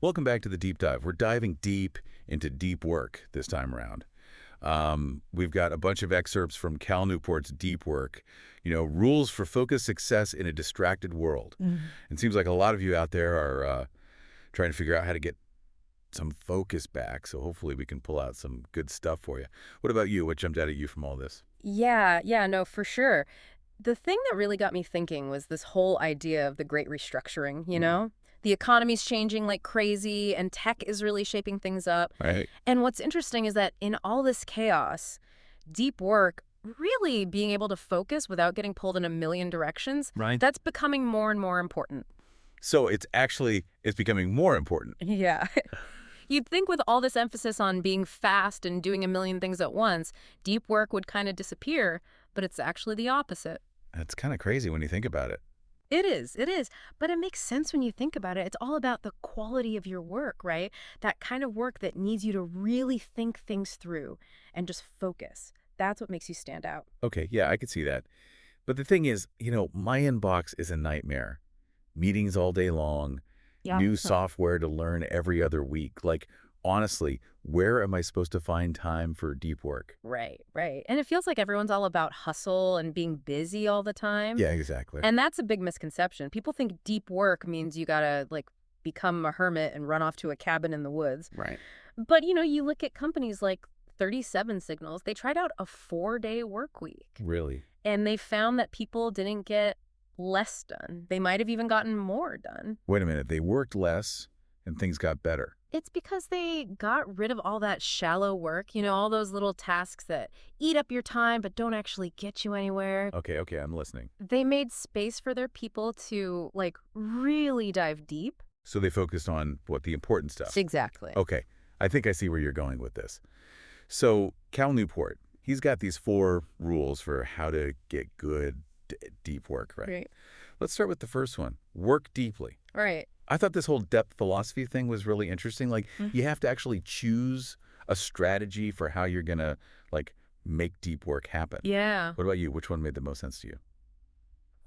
Welcome back to the deep dive. We're diving deep into deep work this time around. We've got a bunch of excerpts from Cal Newport's Deep Work, rules for focused success in a distracted world. Mhm. It seems like a lot of you out there are trying to figure out how to get some focus back, so hopefully we can pull out some good stuff for you. What about you? What jumped out at you from all this? Yeah, no, for sure. The thing that really got me thinking was this whole idea of the great restructuring, you Mm. know? The economy's changing like crazy, and tech is really shaping things up. Right. And what's interesting is that in all this chaos, deep work, really being able to focus without getting pulled in a million directions, Right. that's becoming more and more important. So it's becoming more important. Yeah. You'd think with all this emphasis on being fast and doing a million things at once, deep work would kind of disappear, but it's actually the opposite. That's kind of crazy when you think about it. It is. But it makes sense when you think about it. It's all about the quality of your work, right? That kind of work that needs you to really think things through and just focus. That's what makes you stand out. Okay, yeah, I could see that. But the thing is, my inbox is a nightmare. Meetings all day long, Yeah. new software to learn every other week. Like, honestly, where am I supposed to find time for deep work? Right. And it feels like everyone's all about hustle and being busy all the time. Yeah, exactly. And that's a big misconception. People think deep work means you gotta, like, become a hermit and run off to a cabin in the woods. Right. But, you look at companies like 37 Signals, they tried out a 4-day work week. Really? And they found that people didn't get less done. They might have even gotten more done. Wait a minute. They worked less and things got better. It's because they got rid of all that shallow work, all those little tasks that eat up your time but don't actually get you anywhere. Okay, I'm listening. They made space for their people to, like, really dive deep. So they focused on the important stuff. Exactly. Okay, I think I see where you're going with this. So Cal Newport, he's got these 4 rules for how to get good, deep work, right? Right. Let's start with the first one. Work deeply. Right. I thought this whole depth philosophy thing was really interesting. Like, you have to actually choose a strategy for how you're going to, like, make deep work happen. Yeah. What about you? Which one made the most sense to you?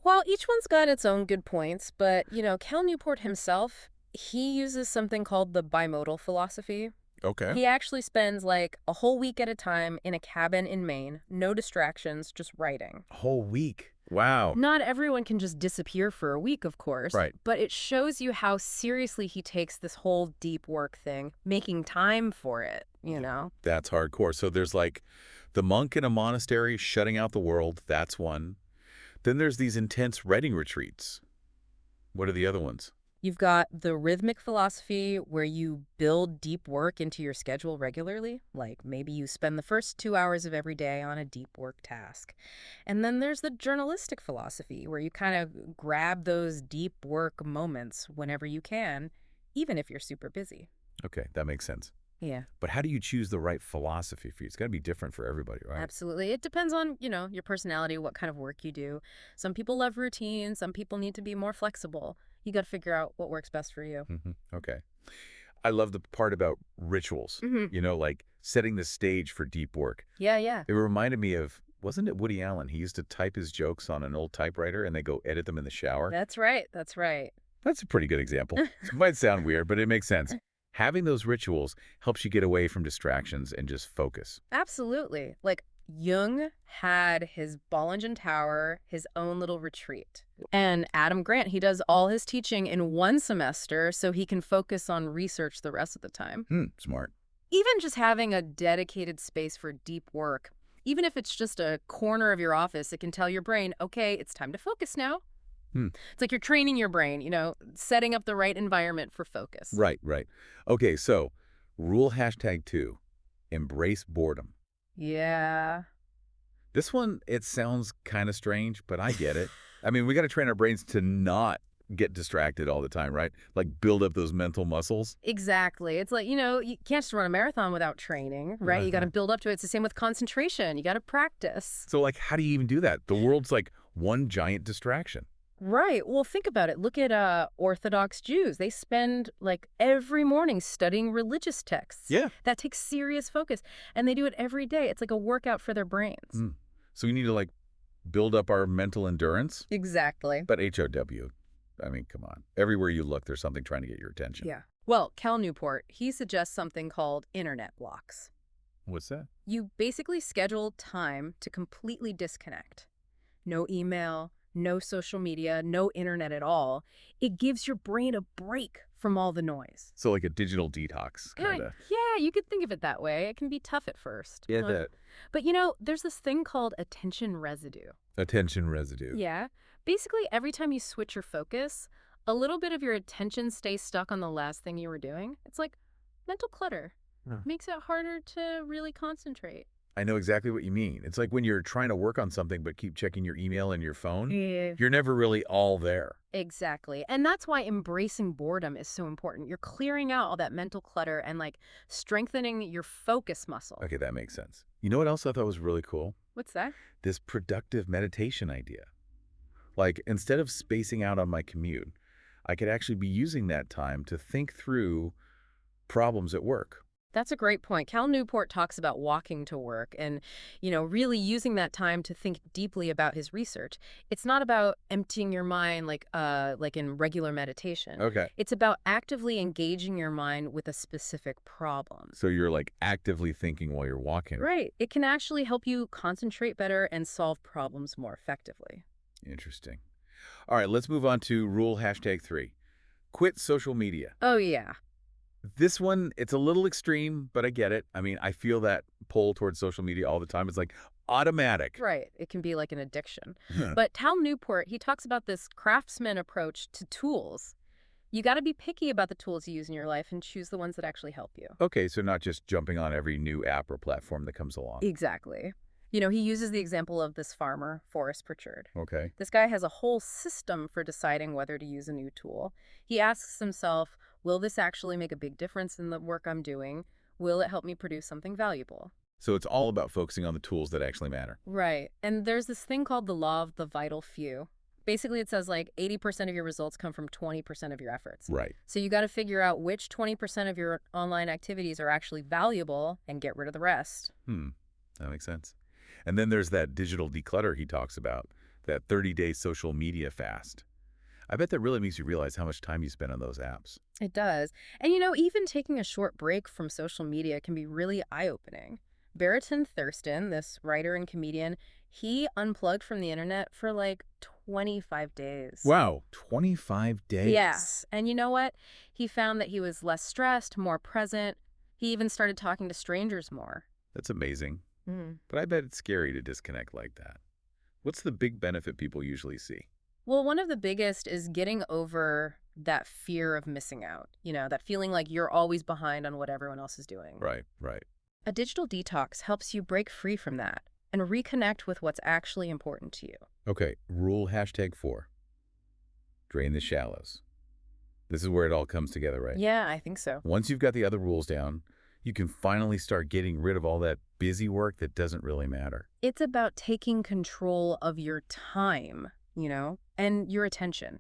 Well, each one's got its own good points, but, Cal Newport himself, he uses something called the bimodal philosophy. Okay. He actually spends like a whole week at a time in a cabin in Maine, no distractions, just writing. A whole week. Wow. Not everyone can just disappear for a week, of course, Right. but it shows you how seriously he takes this whole deep work thing, making time for it. That's hardcore. So there's like the monk in a monastery shutting out the world. That's one. Then there's these intense writing retreats. What are the other ones? You've got the rhythmic philosophy where you build deep work into your schedule regularly. Like maybe you spend the first 2 hours of every day on a deep work task. And then there's the journalistic philosophy where you kind of grab those deep work moments whenever you can, even if you're super busy. Okay, that makes sense. Yeah, But how do you choose the right philosophy for you? It's got to be different for everybody, right? absolutely. It depends on, your personality, what kind of work you do. Some people love routine. Some people need to be more flexible. You got to figure out what works best for you. Okay. I love the part about rituals, like setting the stage for deep work. Yeah. It reminded me of, wasn't it Woody Allen? He used to type his jokes on an old typewriter and they go edit them in the shower. That's right. That's right. That's a pretty good example. It might sound weird, but it makes sense. Having those rituals helps you get away from distractions and just focus. Absolutely. Like Jung had his Bollingen Tower, his own little retreat. And Adam Grant, he does all his teaching in one semester so he can focus on research the rest of the time. Smart. Even just having a dedicated space for deep work, even if it's just a corner of your office, it can tell your brain, okay, it's time to focus now. Hmm. It's like you're training your brain, setting up the right environment for focus. Right. Okay, so rule #2, embrace boredom. Yeah. This one, it sounds kind of strange, but I get it. I mean, we got to train our brains to not get distracted all the time, right? Like build up those mental muscles. Exactly. It's like, you can't just run a marathon without training, right? You got to build up to it. It's the same with concentration. You got to practice. So like, how do you even do that? The world's like one giant distraction. Right. Well, think about it. Look at Orthodox Jews. They spend like every morning studying religious texts. Yeah. That takes serious focus. And they do it every day. It's like a workout for their brains. So we need to like build up our mental endurance. Exactly. But HOW, I mean, come on. Everywhere you look, there's something trying to get your attention. Yeah. Well, Cal Newport, he suggests something called internet blocks. What's that? You basically schedule time to completely disconnect. No email, no social media, no internet at all. It gives your brain a break from all the noise. So like a digital detox, Yeah, kind of. yeah, you could think of it that way. It can be tough at first. Yeah, that But there's this thing called attention residue. attention residue. Yeah. Basically, every time you switch your focus, a little bit of your attention stays stuck on the last thing you were doing. It's like mental clutter. Huh. Makes it harder to really concentrate. I know exactly what you mean. It's like when you're trying to work on something but keep checking your email and your phone, Yeah. you're never really all there. Exactly. And that's why embracing boredom is so important. You're clearing out all that mental clutter and strengthening your focus muscle. Okay, that makes sense. You know what else I thought was really cool? What's that? This productive meditation idea. Like, instead of spacing out on my commute, I could actually be using that time to think through problems at work. That's a great point. Cal Newport talks about walking to work and, really using that time to think deeply about his research. It's not about emptying your mind like in regular meditation. Okay. It's about actively engaging your mind with a specific problem. So you're like actively thinking while you're walking. Right. It can actually help you concentrate better and solve problems more effectively. Interesting. All right, let's move on to rule #3. Quit social media. Oh, yeah. This one, it's a little extreme, but I get it. I mean, I feel that pull towards social media all the time. It's like automatic. Right. It can be like an addiction. Huh. But Cal Newport, he talks about this craftsman approach to tools. You got to be picky about the tools you use in your life and choose the ones that actually help you. Okay, so not just jumping on every new app or platform that comes along. Exactly. He uses the example of this farmer, Forrest Pritchard. Okay. This guy has a whole system for deciding whether to use a new tool. He asks himself, will this actually make a big difference in the work I'm doing? Will it help me produce something valuable? So it's all about focusing on the tools that actually matter. Right. And there's this thing called the law of the vital few. Basically, it says 80% of your results come from 20% of your efforts. Right. So you got to figure out which 20% of your online activities are actually valuable and get rid of the rest. That makes sense. And then there's that digital declutter he talks about, that 30-day social media fast. I bet that really makes you realize how much time you spend on those apps. It does. And even taking a short break from social media can be really eye-opening. Barrington Thurston, this writer and comedian, he unplugged from the internet for 25 days. Wow, 25 days? Yes. And you know what? He found that he was less stressed, more present. He even started talking to strangers more. That's amazing. Mm. But I bet it's scary to disconnect like that. What's the big benefit people usually see? Well, one of the biggest is getting over that fear of missing out, that feeling like you're always behind on what everyone else is doing. Right, right. A digital detox helps you break free from that and reconnect with what's actually important to you. Okay, rule #4. Drain the shallows. This is where it all comes together, right? Yeah, I think so. Once you've got the other rules down, you can finally start getting rid of all that busy work that doesn't really matter. It's about taking control of your time, and your attention.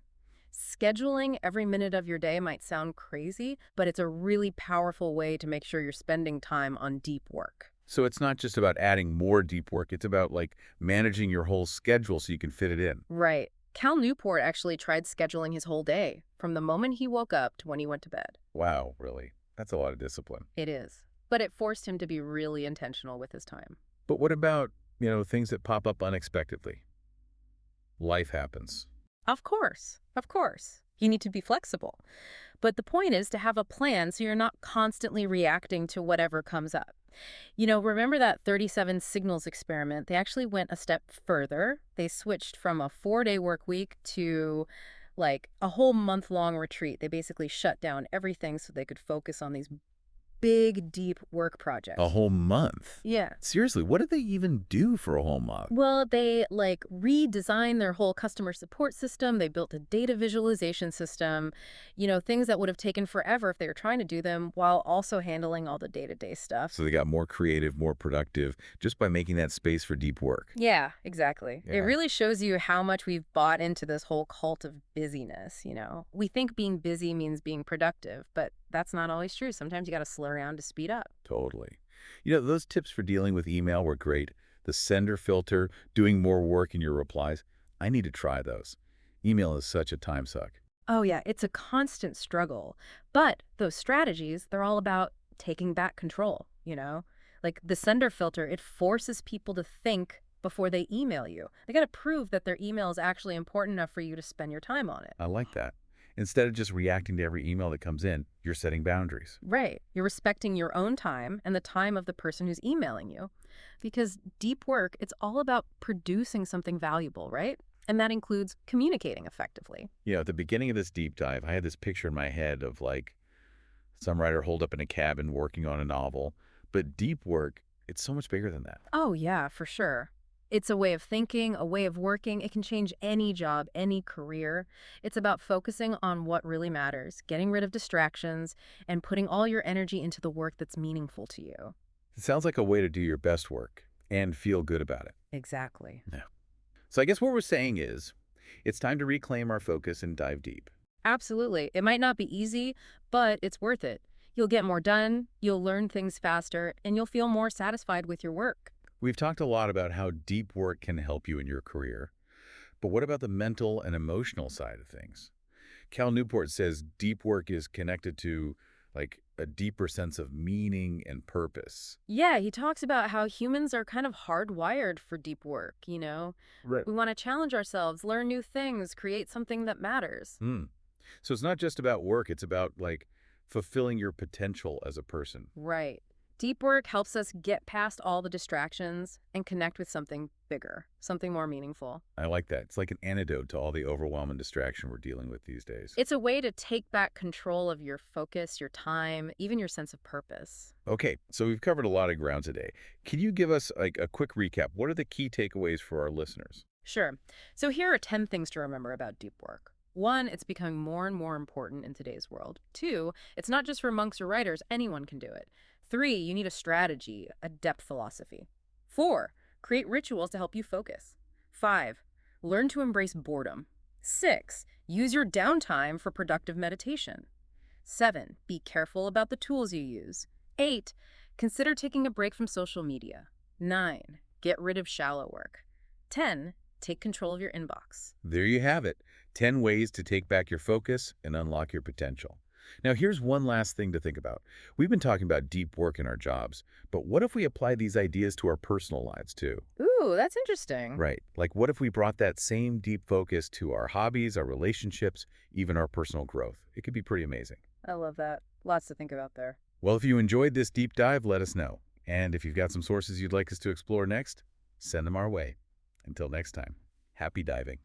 Scheduling every minute of your day might sound crazy, but it's a really powerful way to make sure you're spending time on deep work. So it's not just about adding more deep work. It's about managing your whole schedule so you can fit it in. Right. Cal Newport actually tried scheduling his whole day, from the moment he woke up to when he went to bed. Wow, really? That's a lot of discipline. It is. But it forced him to be really intentional with his time. But what about, things that pop up unexpectedly? Life happens. Of course. Of course. You need to be flexible. But the point is to have a plan so you're not constantly reacting to whatever comes up. Remember that 37 signals experiment? They actually went a step further. They switched from a 4-day work week to a whole month-long retreat. They basically shut down everything so they could focus on these big, deep work projects. A whole month? Yeah. Seriously, what did they even do for a whole month? Well, they redesigned their whole customer support system. They built a data visualization system, things that would have taken forever if they were trying to do them while also handling all the day-to-day stuff. So they got more creative, more productive, just by making that space for deep work. Yeah, exactly. Yeah. It really shows you how much we've bought into this whole cult of busyness, We think being busy means being productive, but that's not always true. Sometimes you got to slow down to speed up. Totally. Those tips for dealing with email were great. The sender filter, doing more work in your replies. I need to try those. Email is such a time suck. Oh, yeah, it's a constant struggle. But those strategies, they're all about taking back control, you know? Like the sender filter, it forces people to think before they email you. They got to prove that their email is actually important enough for you to spend your time on it. I like that. Instead of just reacting to every email that comes in, you're setting boundaries. Right. You're respecting your own time and the time of the person who's emailing you. Because deep work, it's all about producing something valuable, right? And that includes communicating effectively. At the beginning of this deep dive, I had this picture in my head of like some writer holed up in a cabin working on a novel. But deep work, it's so much bigger than that. Oh, yeah, for sure. It's a way of thinking, a way of working. It can change any job, any career. It's about focusing on what really matters, getting rid of distractions, and putting all your energy into the work that's meaningful to you. It sounds like a way to do your best work and feel good about it. Exactly. Yeah. So I guess what we're saying is it's time to reclaim our focus and dive deep. Absolutely. It might not be easy, but it's worth it. You'll get more done, you'll learn things faster, and you'll feel more satisfied with your work. We've talked a lot about how deep work can help you in your career, but what about the mental and emotional side of things? Cal Newport says deep work is connected to like a deeper sense of meaning and purpose. Yeah, he talks about how humans are kind of hardwired for deep work, you know? Right. We want to challenge ourselves, learn new things, create something that matters. Hmm. So it's not just about work, it's about like fulfilling your potential as a person. Right. Deep work helps us get past all the distractions and connect with something bigger, something more meaningful. I like that. It's like an antidote to all the overwhelm and distraction we're dealing with these days. It's a way to take back control of your focus, your time, even your sense of purpose. Okay, so we've covered a lot of ground today. Can you give us like a quick recap? What are the key takeaways for our listeners? Sure. So here are 10 things to remember about deep work. One, it's becoming more and more important in today's world. Two, it's not just for monks or writers, anyone can do it. Three, you need a strategy, a depth philosophy. Four, create rituals to help you focus. Five, learn to embrace boredom. Six, use your downtime for productive meditation. Seven, be careful about the tools you use. Eight, consider taking a break from social media. Nine, get rid of shallow work. 10, take control of your inbox. There you have it. 10 ways to take back your focus and unlock your potential. Now, here's one last thing to think about. We've been talking about deep work in our jobs, but what if we apply these ideas to our personal lives too? Ooh, that's interesting. Right. Like, what if we brought that same deep focus to our hobbies, our relationships, even our personal growth? It could be pretty amazing. I love that. Lots to think about there. Well, if you enjoyed this deep dive, let us know. And if you've got some sources you'd like us to explore next, send them our way. Until next time, happy diving.